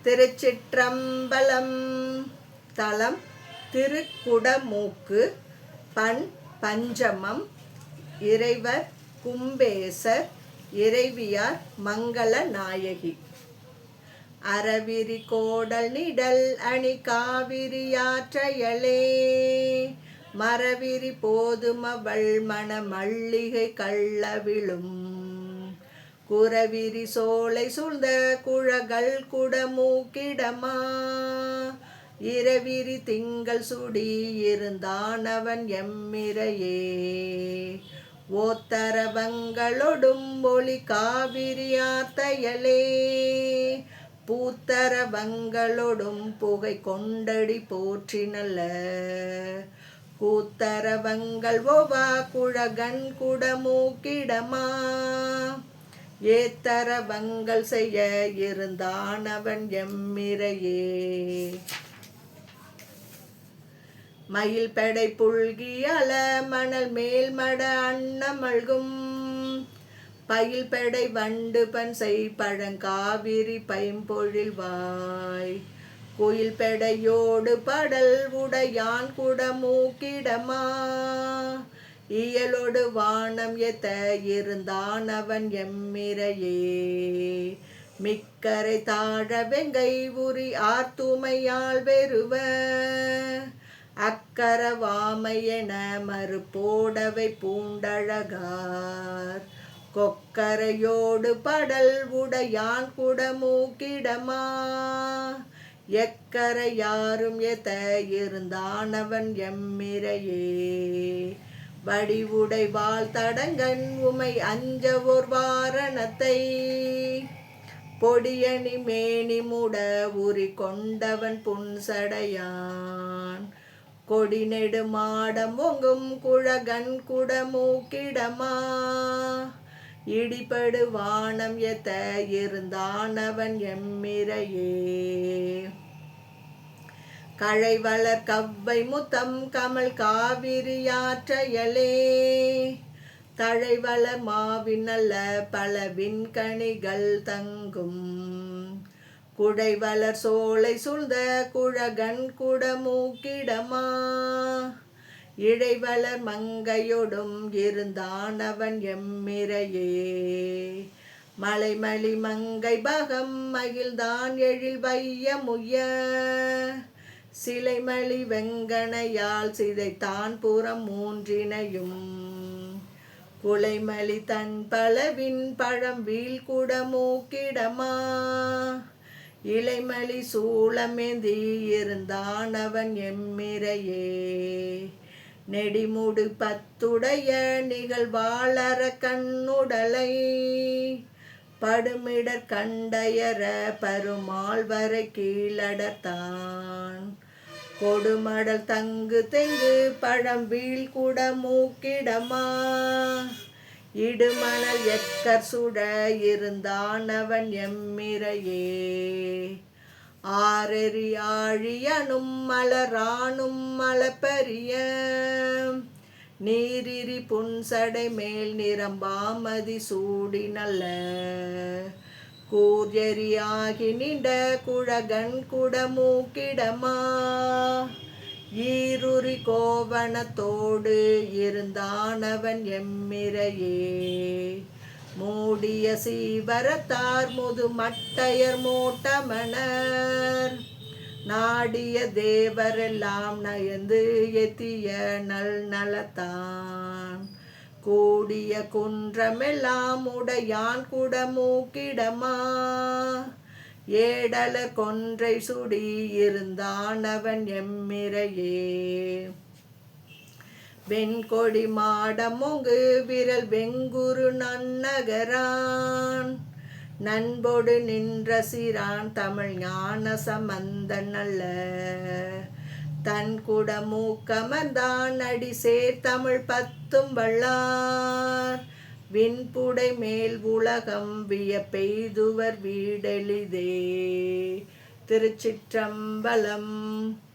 திருச்சிற்றம்பலம். தலம் திருக்குடமூக்கு. பண் பஞ்சமம். இறைவர் கும்பேசர். இறைவியார் மங்கள நாயகி. அறவிரி கோடல் நிடல் அணி காவிரியாற்றையலே மரவிரி போதுமவள் மண மல்லிகை கள்ளவிழும் குறவிரி சோலை சூழ்ந்த குழகல் குடமூக்கிடமா இரவிரி திங்கள் சுடி இருந்தானவன் எம்மிரையே ஓத்தரவங்களொடும் ஒளி காவிரியார்த்தையலே பூத்தரவங்களொடும் புகை கொண்டடி போற்றி நல்ல கூத்தரவங்கள் ஒவா குழகன் குடமூக்கிடமா ஏத்தரவங்கள் செய்ய இருந்தானவன் எம்மிரையே மயில் பெடை புல்கியல மணல் மேல் மட அன்னமல்கும் பயில் பெடை வண்டு பன்சை பழங்காவிரி பைம்பொழில் வாய் குயில் பெடையோடு படல் உடையான் குடமூக்கிடமா இயலோடு வானம் எத்த இருந்தானவன் எம்மிரையே மிக்கரை தாழ வெங்கை உரி ஆர்த்துமையால் வெறுவ அக்கர வாமையென மறுபோடவை பூண்டழகார் கொக்கரையோடு படல் உடையான் குடமூக்கிடமா எக்கரை யாரும் எத்த இருந்தானவன் எம்மிரையே வடிவுடை வாழ் தடங்கன் உமை அஞ்ச ஓர் வாரணத்தை பொடியணி மேனி முட உரி கொண்டவன் புன்சடையான் கொடி நெடு மாடம் ஒங்கும் குழகன் குடமூக்கிடமா இடிபடு வானம் எத்த இருந்தானவன் எம்மிரையே கழைவளர் கவ்வை முத்தம் கமல் காவிரியாற்றையலே தழைவளர் மாவின் நல்ல பலவின் கனிகள் தங்கும் குடைவளர் சோலை சூழ்ந்த குழகன் குடமூக்கிடமா இழைவளர் மங்கையொடும் இருந்தானவன் எம்மிரையே மலைமலி மங்கை பகம் மகிழ்தான் எழில் வையமுய சிலைமலி வெங்கணையால் சிதைத்தான் புறம் மூன்றினையும் குலைமலி தன் பலவின் பழம் வீழ் குடமூக்கிடமா இலைமலி சூளமேந்தி இருந்தானவன் எம்மிரையே நெடிமுடு பத்துடைய நிகழ்வாளர கண்ணுடலை படுமிடர் கண்டயர பருமாள் வரை கீழடத்தான் கொடுமடல் தங்கு தெங்கு பழம் வீழ் குடமூக்கிடமா இடுமணல் எக்கர் சுட இருந்தானவன் எம்மிரையே ஆரெறி ஆழியனும் மலரானும் மலப்பரிய நீரிரி புன்சடை மேல் நிரம்பாமதி சூடி நல்ல கூர்யரியாகி நின்ற குழகன் குடமூக்கிடமா ஈருரி கோவணத்தோடு இருந்தானவன் எம்மிரையே மூடிய சீவரத்தார் முது மட்டையர் மூட்டமணர் நாடிய தேவரெல்லாம் நயந்து எத்திய நல் நலத்தான் கூடிய குன்றமெல்லாம் உடையான் குடமூக்கிடமா ஏடலர் கொன்றை சுடி இருந்தானவன் எம்மிரையே வெண்கொடி மாடமொங்கு விரல் வெங்குரு நன்னகரான் நண்பொடு நின்ற சிறான் தமிழ் ஞான சம்பந்தன் அல்ல தன் குடமூக்கமர்ந்தான் அடி சேர் தமிழ் பத்தும் வள்ளார் விண்புடை மேல் உலகம் வியப்பெய்துவர் வீடெளிதே. திருச்சிற்றம்பலம்.